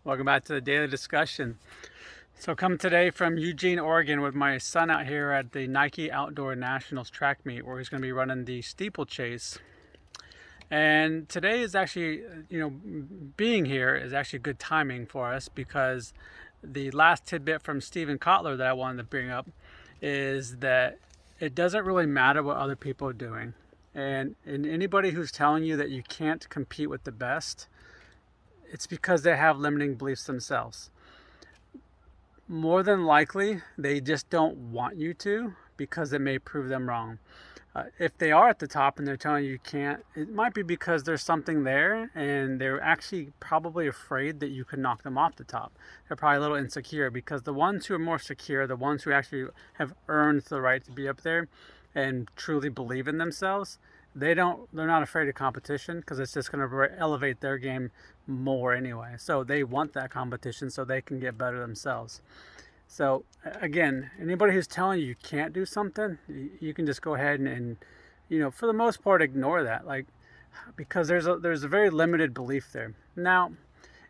Welcome back to the daily discussion. So, come today from Eugene, Oregon, with my son out here at the Nike Outdoor Nationals track meet, where he's going to be running the steeplechase. And today is actually, being here is actually good timing for us because the last tidbit from Steven Kotler that I wanted to bring up is that it doesn't really matter what other people are doing. And anybody who's telling you that you can't compete with the best, it's because they have limiting beliefs themselves. More than likely, they just don't want you to because it may prove them wrong. If they are at the top and they're telling you can't, it might be because there's something there and they're actually probably afraid that you could knock them off the top. They're probably a little insecure because the ones who are more secure, the ones who actually have earned the right to be up there and truly believe in themselves, they're not afraid of competition because it's just going to elevate their game more anyway. So they want that competition so they can get better themselves. So again, anybody who's telling you you can't do something, you can just go ahead and for the most part, ignore that. Like, because there's a very limited belief there. Now,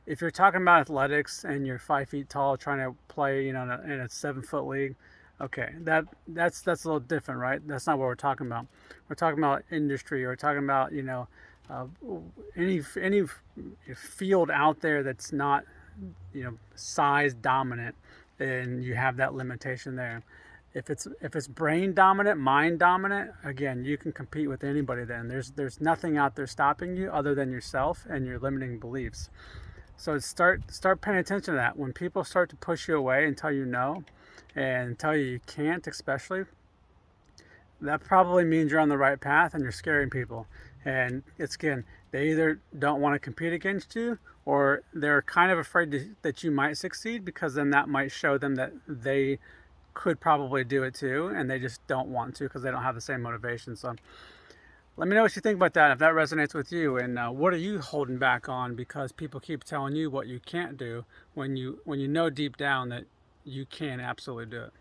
if you're talking about athletics and you're 5 feet tall trying to play, in a 7 foot league, okay, that's a little different, right? That's not what we're talking about. We're talking about industry. We're talking about uh, any field out there that's not size dominant, then you have that limitation there. If it's brain dominant, mind dominant, again, you can compete with anybody. Then there's nothing out there stopping you other than yourself and your limiting beliefs. So start paying attention to that. When people start to push you away and tell you no, and tell you you can't, especially, that probably means you're on the right path and you're scaring people. And it's, again, they either don't want to compete against you or they're kind of afraid that you might succeed because then that might show them that they could probably do it too and they just don't want to because they don't have the same motivation. So let me know what you think about that, if that resonates with you, and what are you holding back on because people keep telling you what you can't do when you know deep down that you can absolutely do it.